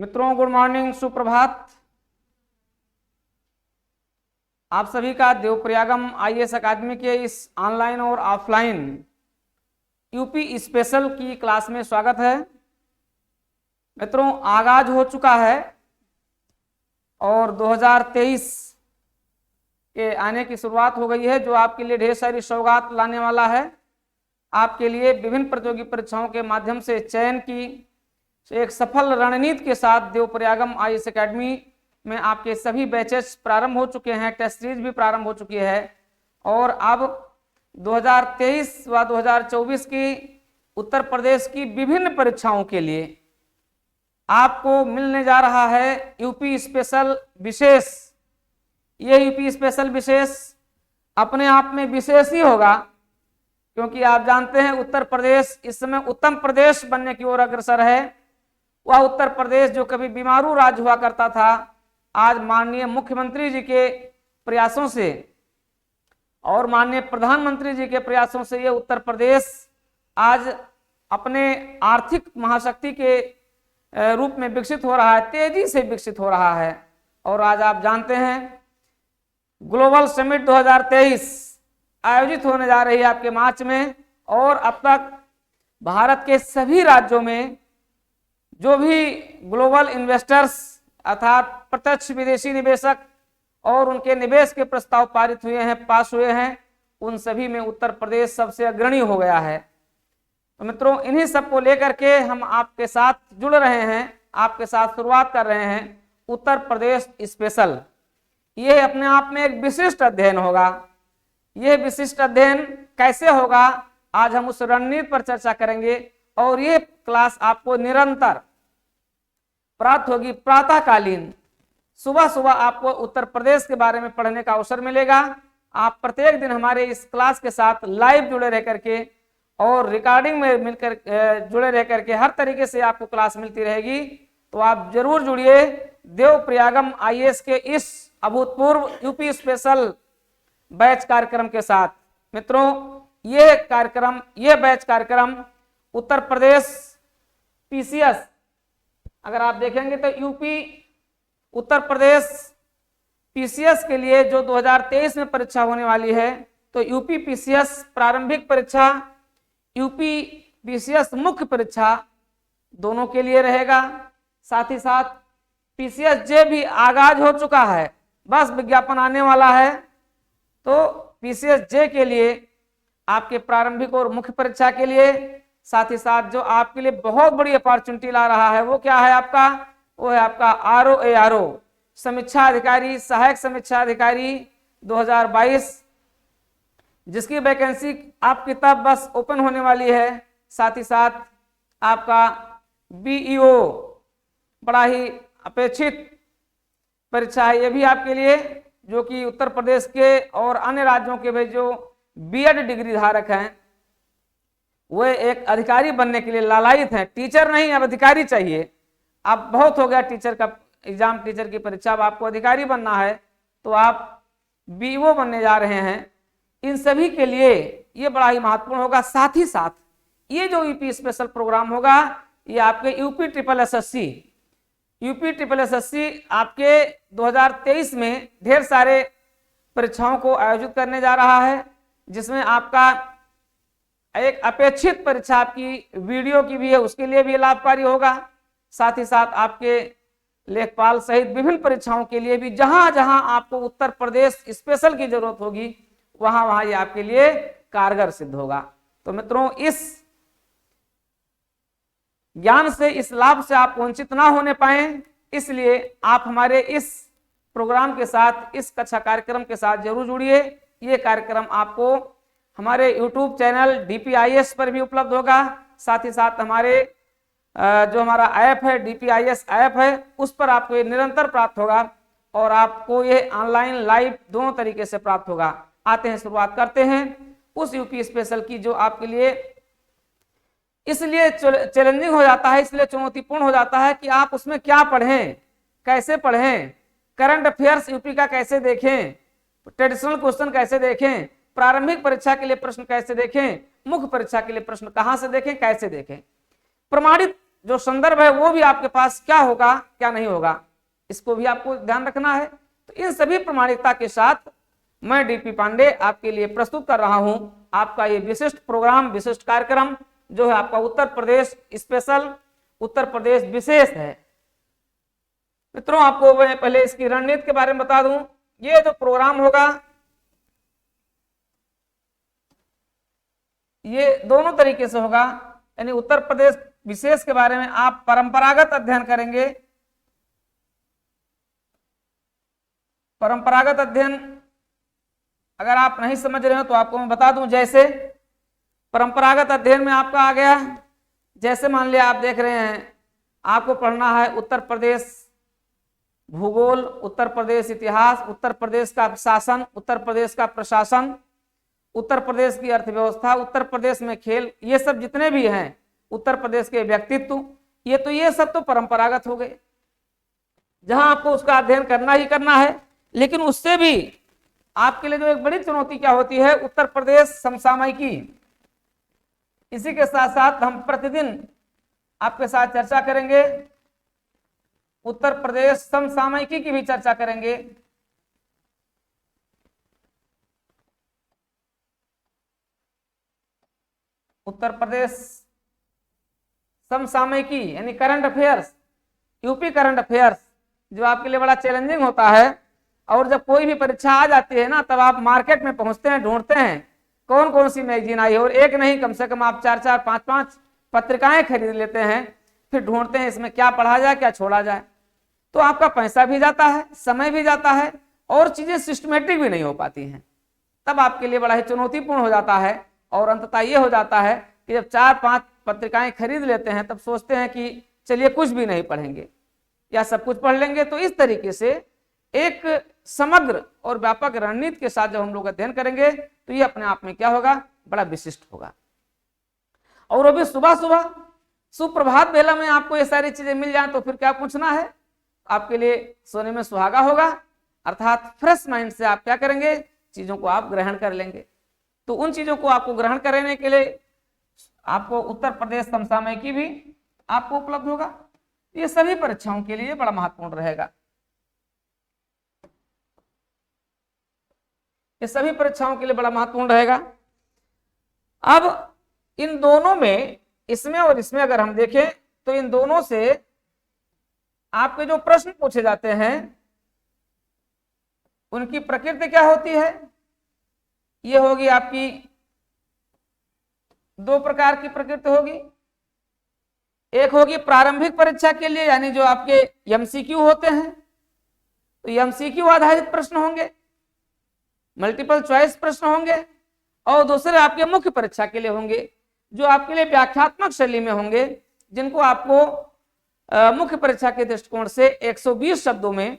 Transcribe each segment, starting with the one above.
मित्रों good morning, सुप्रभात। आप सभी का देवप्रयागम आईएएस अकादमी के इस ऑनलाइन और ऑफलाइन यूपी स्पेशल की क्लास में स्वागत है। मित्रों आगाज हो चुका है और 2023 के आने की शुरुआत हो गई है, जो आपके लिए ढेर सारी सौगात लाने वाला है। आपके लिए विभिन्न प्रतियोगी परीक्षाओं के माध्यम से चयन की एक सफल रणनीति के साथ देवप्रयागम आईएएस अकेडमी में आपके सभी बैचेस प्रारंभ हो चुके हैं, टेस्ट सीरीज भी प्रारंभ हो चुकी है और अब 2023 व 2024 की उत्तर प्रदेश की विभिन्न परीक्षाओं के लिए आपको मिलने जा रहा है यूपी स्पेशल विशेष। ये यूपी स्पेशल विशेष अपने आप में विशेष ही होगा, क्योंकि आप जानते हैं उत्तर प्रदेश इस समय उत्तम प्रदेश बनने की ओर अग्रसर है। वह उत्तर प्रदेश जो कभी बीमारू राज्य हुआ करता था, आज माननीय मुख्यमंत्री जी के प्रयासों से और माननीय प्रधानमंत्री जी के प्रयासों से ये उत्तर प्रदेश आज अपने आर्थिक महाशक्ति के रूप में विकसित हो रहा है, तेजी से विकसित हो रहा है। और आज आप जानते हैं ग्लोबल समिट 2023 आयोजित होने जा रही है आपके मार्च में, और अब तक भारत के सभी राज्यों में जो भी ग्लोबल इन्वेस्टर्स अर्थात प्रत्यक्ष विदेशी निवेशक और उनके निवेश के प्रस्ताव पारित हुए हैं, पास हुए हैं, उन सभी में उत्तर प्रदेश सबसे अग्रणी हो गया है। तो मित्रों इन्हीं सब को लेकर के हम आपके साथ जुड़ रहे हैं, आपके साथ शुरुआत कर रहे हैं उत्तर प्रदेश स्पेशल। ये अपने आप में एक विशिष्ट अध्ययन होगा। यह विशिष्ट अध्ययन कैसे होगा, आज हम उस रणनीति पर चर्चा करेंगे और ये क्लास आपको निरंतर प्राप्त होगी। प्रातःकालीन सुबह सुबह आपको उत्तर प्रदेश के बारे में पढ़ने का अवसर मिलेगा। आप प्रत्येक दिन हमारे इस क्लास के साथ लाइव जुड़े रह करके और रिकॉर्डिंग में मिलकर जुड़े रह करके हर तरीके से आपको क्लास मिलती रहेगी। तो आप जरूर जुड़िए देवप्रयागम आईएएस के इस अभूतपूर्व यूपी स्पेशल बैच कार्यक्रम के साथ। मित्रों ये बैच कार्यक्रम उत्तर प्रदेश पीसीएस, अगर आप देखेंगे तो यूपी उत्तर प्रदेश पीसीएस के लिए जो 2023 में परीक्षा होने वाली है, तो यूपी पीसीएस प्रारंभिक परीक्षा, यूपी पीसीएस मुख्य परीक्षा दोनों के लिए रहेगा। साथ ही साथ पीसीएस जे भी आगाज हो चुका है, बस विज्ञापन आने वाला है। तो पीसीएस जे के लिए आपके प्रारंभिक और मुख्य परीक्षा के लिए, साथ ही साथ जो आपके लिए बहुत बड़ी अपॉर्चुनिटी ला रहा है वो क्या है आपका, वो है आपका आरओ समीक्षा अधिकारी, सहायक समीक्षा अधिकारी 2022, जिसकी वैकेंसी आपकी तब बस ओपन होने वाली है। साथ ही साथ आपका बीईओ बड़ा ही अपेक्षित परीक्षा है, ये भी आपके लिए, जो कि उत्तर प्रदेश के और अन्य राज्यों के भी जो बीएड डिग्री धारक हैं वो एक अधिकारी बनने के लिए लालायित हैं। टीचर नहीं, अब अधिकारी चाहिए। अब बहुत हो गया टीचर का एग्जाम, टीचर की परीक्षा, अब आपको अधिकारी बनना है तो आप बीईओ बनने जा रहे हैं। इन सभी के लिए ये बड़ा ही महत्वपूर्ण होगा। साथ ही साथ ये जो यूपी स्पेशल प्रोग्राम होगा, ये आपके यूपी ट्रिपल एसएससी आपके 2023 में ढेर सारे परीक्षाओं को आयोजित करने जा रहा है, जिसमें आपका एक अपेक्षित परीक्षा आपकी वीडियो की भी है, उसके लिए भी लाभकारी होगा। साथ ही साथ आपके लेखपाल सहित विभिन्न परीक्षाओं के लिए भी जहां जहां आपको उत्तर प्रदेश स्पेशल की जरूरत होगी, वहां वहां ये आपके लिए कारगर सिद्ध होगा। तो मित्रों इस ज्ञान से, इस लाभ से आप वंचित ना होने पाए, इसलिए आप हमारे इस प्रोग्राम के साथ, इस कक्षा कार्यक्रम के साथ जरूर जुड़िए। ये कार्यक्रम आपको हमारे YouTube चैनल DPIS पर भी उपलब्ध होगा। साथ ही साथ हमारे जो हमारा ऐप है DPIS ऐप है, उस पर आपको ये निरंतर प्राप्त होगा और आपको ये ऑनलाइन लाइव दोनों तरीके से प्राप्त होगा। आते हैं, शुरुआत करते हैं उस यूपी स्पेशल की, जो आपके लिए इसलिए चैलेंजिंग हो जाता है, इसलिए चुनौतीपूर्ण हो जाता है कि आप उसमें क्या पढ़ें, कैसे पढ़ें, करंट अफेयर्स यूपी का कैसे देखें, ट्रेडिशनल क्वेश्चन कैसे देखें, प्रारंभिक परीक्षा के लिए प्रश्न कैसे देखें, मुख्य परीक्षा के लिए प्रश्न कहां से देखें, कैसे देखें। प्रमाणित जो संदर्भ है वो भी आपके पास क्या होगा क्या नहीं होगा, इसको भी आपको ध्यान रखना है। तो इन सभी प्रामाणिकता के साथ मैं डीपी पांडे आपके लिए प्रस्तुत कर रहा हूं आपका ये विशिष्ट प्रोग्राम, विशिष्ट कार्यक्रम जो है आपका उत्तर प्रदेश स्पेशल, उत्तर प्रदेश विशेष है। मित्रों, आपको मैं पहले इसकी रणनीति के बारे में बता दूं। ये जो प्रोग्राम होगा ये दोनों तरीके से होगा, यानी उत्तर प्रदेश विशेष के बारे में आप परंपरागत अध्ययन करेंगे। परंपरागत अध्ययन अगर आप नहीं समझ रहे हो तो आपको मैं बता दूं, जैसे परंपरागत अध्ययन में आपका आ गया, जैसे मान लिया आप देख रहे हैं आपको पढ़ना है उत्तर प्रदेश भूगोल, उत्तर प्रदेश इतिहास, उत्तर प्रदेश का शासन, उत्तर प्रदेश का प्रशासन, उत्तर प्रदेश की अर्थव्यवस्था, उत्तर प्रदेश में खेल, ये सब जितने भी हैं, उत्तर प्रदेश के व्यक्तित्व, ये सब तो परंपरागत हो गए जहां आपको उसका अध्ययन करना ही करना है। लेकिन उससे भी आपके लिए जो एक बड़ी चुनौती क्या होती है, उत्तर प्रदेश समसामयिकी। इसी के साथ साथ हम प्रतिदिन आपके साथ चर्चा करेंगे, उत्तर प्रदेश समसामयिकी की भी चर्चा करेंगे। उत्तर प्रदेश समसामयिकी यानी current affairs, UP current affairs, जो आपके लिए बड़ा चैलेंजिंग होता है। और जब कोई भी परीक्षा आ जाती है ना, तब आप मार्केट में पहुंचते हैं, ढूंढते हैं कौन कौन सी मैगजीन आई है, और एक नहीं कम से कम आप 4-4, 5-5 पत्रिकाएं खरीद लेते हैं, फिर ढूंढते हैं इसमें क्या पढ़ा जाए क्या छोड़ा जाए। तो आपका पैसा भी जाता है, समय भी जाता है, और चीजें सिस्टमेटिक भी नहीं हो पाती हैं। तब आपके लिए बड़ा ही चुनौतीपूर्ण हो जाता है। और अंततः ये हो जाता है कि जब 4-5 पत्रिकाएं खरीद लेते हैं, तब सोचते हैं कि चलिए कुछ भी नहीं पढ़ेंगे या सब कुछ पढ़ लेंगे। तो इस तरीके से एक समग्र और व्यापक रणनीति के साथ जब हम लोग अध्ययन करेंगे तो ये अपने आप में क्या होगा, बड़ा विशिष्ट होगा। और अभी सुबह सुबह सुप्रभात बेला में आपको ये सारी चीजें मिल जाए तो फिर क्या पूछना है, आपके लिए सोने में सुहागा होगा। अर्थात फ्रेश माइंड से आप क्या करेंगे, चीजों को आप ग्रहण कर लेंगे। तो उन चीजों को आपको ग्रहण करने के लिए आपको उत्तर प्रदेश समसामयिकी भी आपको उपलब्ध होगा। ये सभी परीक्षाओं के लिए बड़ा महत्वपूर्ण रहेगा। ये सभी परीक्षाओं के लिए बड़ा महत्वपूर्ण रहेगा। अब इन दोनों में, इसमें और इसमें अगर हम देखें तो इन दोनों से आपके जो प्रश्न पूछे जाते हैं उनकी प्रकृति क्या होती है, ये होगी आपकी दो प्रकार की प्रकृति होगी। एक होगी प्रारंभिक परीक्षा के लिए, यानी जो आपके एमसीक्यू होते हैं, तो एमसीक्यू आधारित प्रश्न होंगे, मल्टीपल चॉइस प्रश्न होंगे। और दूसरे आपके मुख्य परीक्षा के लिए होंगे, जो आपके लिए व्याख्यात्मक शैली में होंगे, जिनको आपको मुख्य परीक्षा के दृष्टिकोण से 120 शब्दों में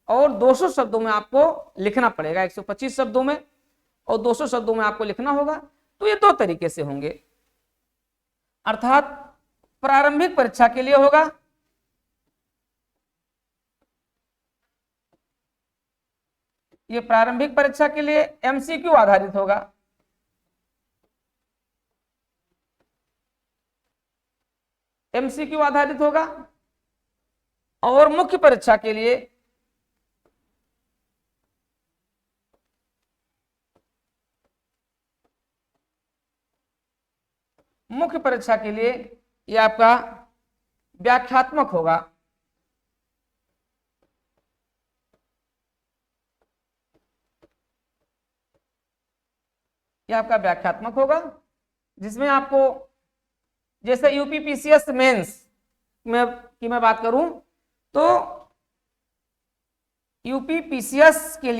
और 200 शब्दों में आपको लिखना पड़ेगा। 125 शब्दों में और 200 शब्दों में आपको लिखना होगा। तो ये दो तरीके से होंगे। अर्थात प्रारंभिक परीक्षा के लिए होगा, ये प्रारंभिक परीक्षा के लिए एमसीक्यू आधारित होगा। एमसीक्यू आधारित होगा। और मुख्य परीक्षा के लिए ये आपका व्याख्यात्मक होगा। ये आपका व्याख्यात्मक होगा, जिसमें आपको जैसे यूपी पीसीएस मेंस की मैं बात करूं तो यूपी पीसीएस के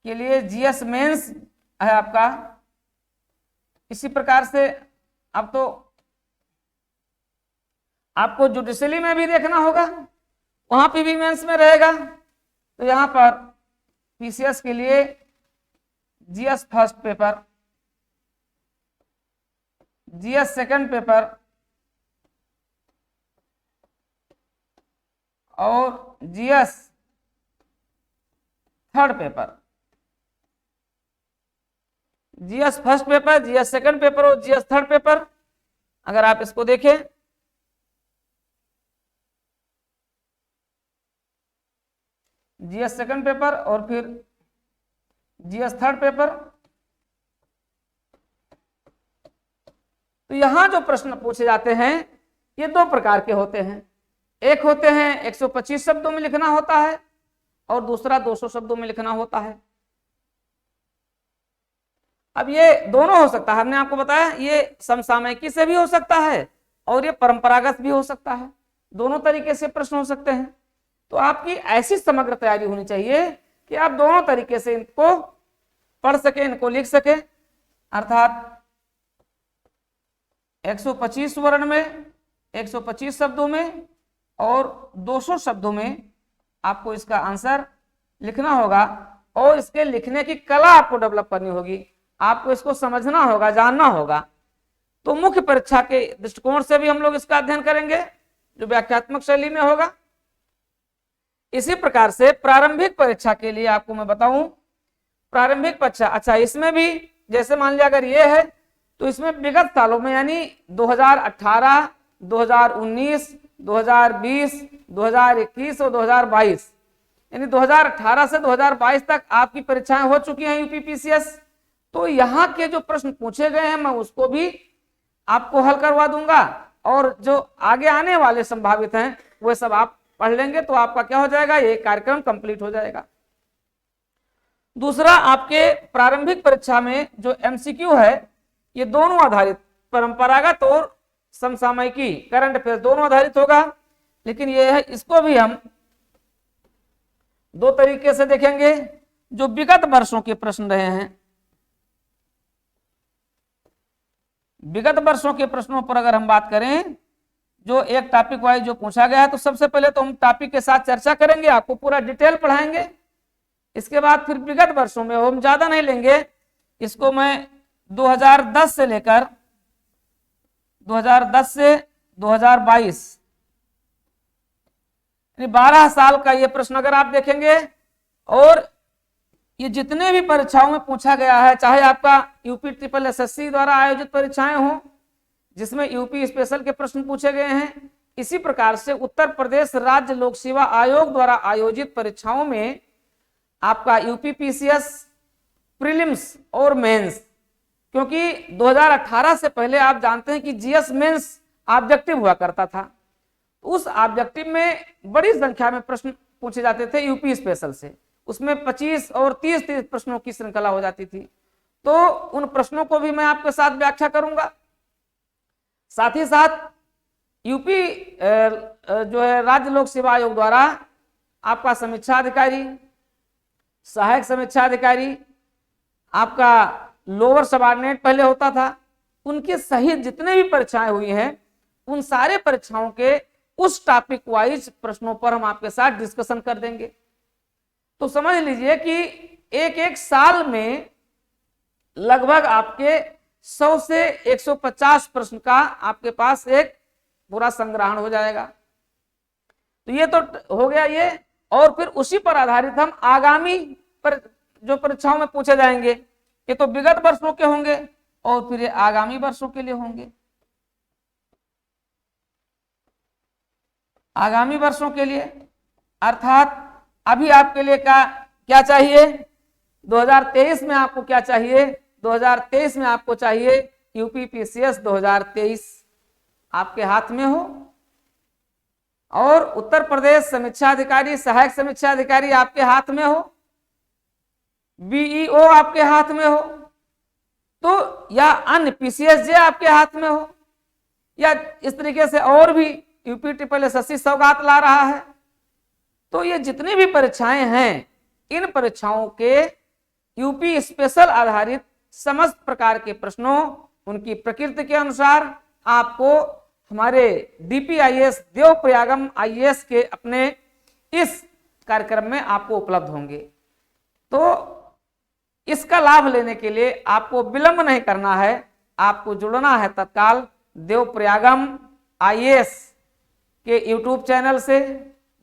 लिए जीएस मेंस है आपका। इसी प्रकार से अब तो आपको जुडिशरी में भी देखना होगा, वहां पे भी मेंस में रहेगा। तो यहां पर पीसीएस के लिए GS first paper, GS second paper और GS third paper, GS first paper, GS second paper और जीएस थर्ड पेपर। अगर आप इसको देखें, जीएस सेकंड पेपर और फिर जीएस थर्ड पेपर। तो यहां जो प्रश्न पूछे जाते हैं ये दो प्रकार के होते हैं। एक होते हैं 125 शब्दों में लिखना होता है और दूसरा 200 शब्दों में लिखना होता है। अब ये दोनों हो सकता है, हमने आपको बताया ये समसामयिकी से भी हो सकता है और ये परंपरागत भी हो सकता है, दोनों तरीके से प्रश्न हो सकते हैं। तो आपकी ऐसी समग्र तैयारी होनी चाहिए कि आप दोनों तरीके से इनको पढ़ सके, इनको लिख सके। अर्थात 125 वर्ण में, 125 शब्दों में और 200 शब्दों में आपको इसका आंसर लिखना होगा और इसके लिखने की कला आपको डेवलप करनी होगी, आपको इसको समझना होगा, जानना होगा। तो मुख्य परीक्षा के दृष्टिकोण से भी हम लोग इसका अध्ययन करेंगे जो व्याख्यात्मक शैली में होगा। इसी प्रकार से प्रारंभिक परीक्षा के लिए आपको मैं बताऊं, प्रारंभिक परीक्षा, अच्छा इसमें भी जैसे मान लिया अगर ये है तो इसमें विगत सालों में यानी 2018, 2019, 2020, 2021 और 2022 यानी 2018 से 2022 तक आपकी परीक्षाएं हो चुकी हैं यूपीपीसीएस। तो यहाँ के जो प्रश्न पूछे गए हैं मैं उसको भी आपको हल करवा दूंगा और जो आगे आने वाले संभावित हैं वो सब आप पढ़ लेंगे तो आपका क्या हो जाएगा, ये कार्यक्रम कंप्लीट हो जाएगा। दूसरा, आपके प्रारंभिक परीक्षा में जो एमसीक्यू है ये दोनों आधारित, परंपरागत और समसामयिकी करंट अफेयर्स दोनों आधारित होगा। लेकिन ये है, इसको भी हम दो तरीके से देखेंगे। जो विगत वर्षों के प्रश्न रहे हैं, विगत वर्षों के प्रश्नों पर अगर हम बात करें, जो एक टॉपिक वाइज जो पूछा गया है, तो सबसे पहले तो हम टॉपिक के साथ चर्चा करेंगे, आपको पूरा डिटेल पढ़ाएंगे। इसके बाद फिर विगत वर्षों में हम ज्यादा नहीं लेंगे, इसको मैं 2010 से लेकर 2010 से 2022 यानी 12 साल का ये प्रश्न अगर आप देखेंगे और ये जितने भी परीक्षाओं में पूछा गया है, चाहे आपका यूपी ट्रिपल एसएससी द्वारा आयोजित परीक्षाएं हों जिसमें यूपी स्पेशल के प्रश्न पूछे गए हैं, इसी प्रकार से उत्तर प्रदेश राज्य लोक सेवा आयोग द्वारा आयोजित परीक्षाओं में आपका यूपीपीसीएस प्रीलिम्स और मेंस, क्योंकि 2018 से पहले आप जानते हैं कि जीएस मेंस ऑब्जेक्टिव हुआ करता था, उस ऑब्जेक्टिव में बड़ी संख्या में प्रश्न पूछे जाते थे यूपी स्पेशल से, उसमें 25 और 30 प्रश्नों की श्रृंखला हो जाती थी। तो उन प्रश्नों को भी मैं आपके साथ व्याख्या करूंगा। साथ ही साथ यूपी जो है राज्य लोक सेवा आयोग द्वारा आपका समीक्षा अधिकारी, सहायक समीक्षा अधिकारी, आपका लोअर सबऑर्डिनेट पहले होता था, उनके सहित जितने भी परीक्षाएं हुई हैं उन सारे परीक्षाओं के उस टॉपिक वाइज प्रश्नों पर हम आपके साथ डिस्कशन कर देंगे। तो समझ लीजिए कि एक एक साल में लगभग आपके 100 से 150 प्रश्न का आपके पास एक पूरा संग्रहण हो जाएगा। तो ये तो हो गया ये, और फिर उसी पर आधारित हम आगामी पर जो परीक्षाओं में पूछे जाएंगे, ये तो विगत वर्षों के होंगे और फिर ये आगामी वर्षों के लिए होंगे। आगामी वर्षों के लिए अर्थात अभी आपके लिए क्या चाहिए, 2023 में आपको क्या चाहिए, 2023 में आपको चाहिए यूपीपीसीएस 2023 आपके हाथ में हो, और उत्तर प्रदेश समीक्षा अधिकारी, सहायक समीक्षा अधिकारी आपके हाथ में हो, बीईओ आपके हाथ में हो, तो या अन्य पीसीएसजे आपके हाथ में हो, या इस तरीके से और भी यूपी ट्रिपल एसएससी सौगात ला रहा है। तो ये जितनी भी परीक्षाएं हैं, इन परीक्षाओं के यूपी स्पेशल आधारित समस्त प्रकार के प्रश्नों, उनकी प्रकृति के अनुसार आपको हमारे डीपीआईएस देवप्रयागम आईएएस के अपने इस कार्यक्रम में आपको उपलब्ध होंगे। तो इसका लाभ लेने के लिए आपको विलंब नहीं करना है, आपको जुड़ना है तत्काल देवप्रयागम आईएएस के यूट्यूब चैनल से,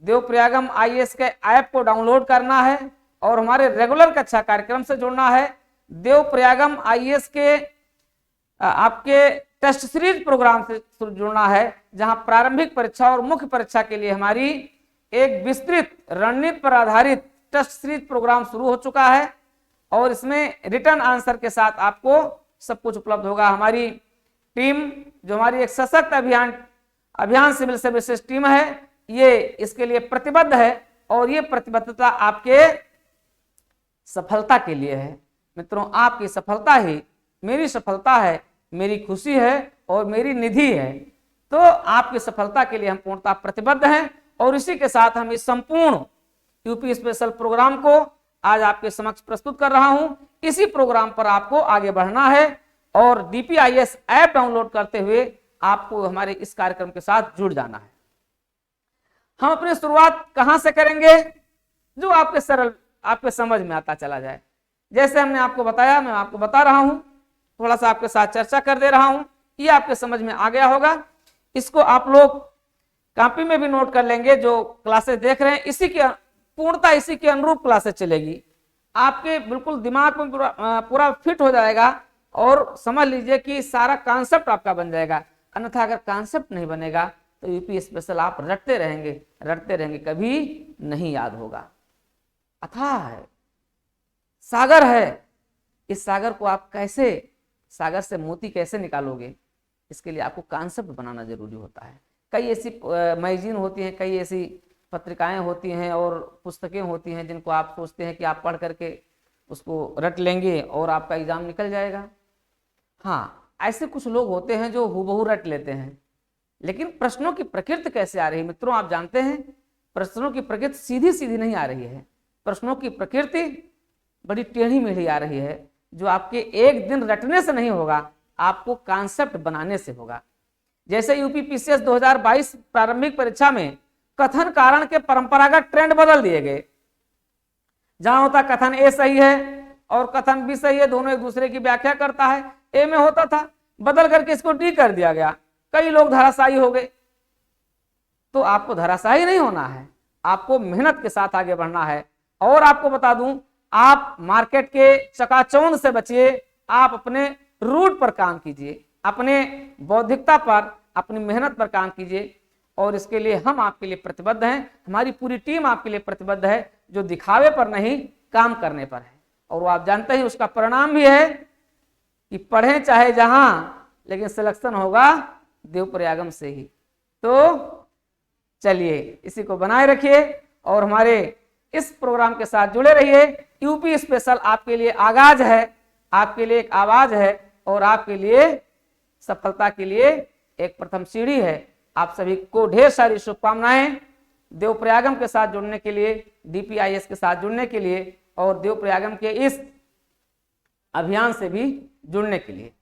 देवप्रयागम आईएएस के ऐप को डाउनलोड करना है और हमारे रेगुलर कक्षा कार्यक्रम से जुड़ना है, देवप्रयागम आईएएस के आपके टेस्ट सीरीज प्रोग्राम से जुड़ना है, जहां प्रारंभिक परीक्षा और मुख्य परीक्षा के लिए हमारी एक विस्तृत रणनीति पर आधारित टेस्ट सीरीज प्रोग्राम शुरू हो चुका है और इसमें रिटर्न आंसर के साथ आपको सब कुछ उपलब्ध होगा। हमारी टीम जो हमारी एक सशक्त अभियान सिविल सर्विसेज टीम है, ये इसके लिए प्रतिबद्ध है और ये प्रतिबद्धता आपके सफलता के लिए है। मित्रों, आपकी सफलता ही मेरी सफलता है, मेरी खुशी है और मेरी निधि है। तो आपकी सफलता के लिए हम पूर्णतः प्रतिबद्ध हैं और इसी के साथ हम इस संपूर्ण यूपी स्पेशल प्रोग्राम को आज आपके समक्ष प्रस्तुत कर रहा हूं। इसी प्रोग्राम पर आपको आगे बढ़ना है और डीपीआईएस ऐप डाउनलोड करते हुए आपको हमारे इस कार्यक्रम के साथ जुड़ जाना है। हम अपनी शुरुआत कहां से करेंगे, जो आपके सरल आपके समझ में आता चला जाए। जैसे हमने आपको बताया, मैं आपको बता रहा हूं, थोड़ा सा आपके साथ चर्चा कर दे रहा हूं, ये आपके समझ में आ गया होगा। इसको आप लोग कॉपी में भी नोट कर लेंगे। जो क्लासेस देख रहे हैं इसी के पूर्णतः इसी के अनुरूप क्लासेस चलेगी, आपके बिल्कुल दिमाग में पूरा फिट हो जाएगा और समझ लीजिए कि सारा कॉन्सेप्ट आपका बन जाएगा। अन्यथा अगर कॉन्सेप्ट नहीं बनेगा तो यूपी स्पेशल आप रटते रहेंगे, कभी नहीं याद होगा। अथाह है, सागर है, इस सागर को आप कैसे, सागर से मोती कैसे निकालोगे, इसके लिए आपको कॉन्सेप्ट बनाना जरूरी होता है। कई ऐसी मैगजीन होती हैं, कई ऐसी पत्रिकाएं होती हैं और पुस्तकें होती हैं जिनको आप सोचते हैं कि आप पढ़ करके उसको रट लेंगे और आपका एग्जाम निकल जाएगा। हाँ, ऐसे कुछ लोग होते हैं जो हूबहू रट लेते हैं, लेकिन प्रश्नों की प्रकृति कैसे आ रही है मित्रों, आप जानते हैं प्रश्नों की प्रकृति सीधी सीधी नहीं आ रही है। प्रश्नों की प्रकृति बड़ी टेढ़ी मेढ़ी आ रही है, जो आपके एक दिन रटने से नहीं होगा, आपको कॉन्सेप्ट बनाने से होगा। जैसे यूपी पीसीएस 2022 प्रारंभिक परीक्षा में कथन कारण के परंपरागत ट्रेंड बदल दिए गए। जहां होता कथन ए सही है और कथन बी सही है, दोनों एक दूसरे की व्याख्या करता है, ए में होता था, बदल करके इसको डी कर दिया गया। कई लोग धराशायी हो गए। तो आपको धराशायी नहीं होना है, आपको मेहनत के साथ आगे बढ़ना है। और आपको बता दूं, आप मार्केट के चकाचौंध से बचिए, आप अपने रूट पर काम कीजिए, अपने बौद्धिकता पर, अपनी मेहनत पर काम कीजिए। और इसके लिए हम आपके लिए प्रतिबद्ध हैं, हमारी पूरी टीम आपके लिए प्रतिबद्ध है, जो दिखावे पर नहीं काम करने पर है। और वो आप जानते हैं उसका परिणाम भी है कि पढ़ें चाहे जहां, लेकिन सिलेक्शन होगा देवप्रयागम से ही। तो चलिए इसी को बनाए रखिए और हमारे इस प्रोग्राम के साथ जुड़े रहिए। यूपी स्पेशल आपके लिए आगाज है, आपके लिए एक आवाज है और आपके लिए सफलता के लिए एक प्रथम सीढ़ी है। आप सभी को ढेर सारी शुभकामनाएं देवप्रयागम के साथ जुड़ने के लिए, डीपीआईएस के साथ जुड़ने के लिए और देवप्रयागम के इस अभियान से भी जुड़ने के लिए।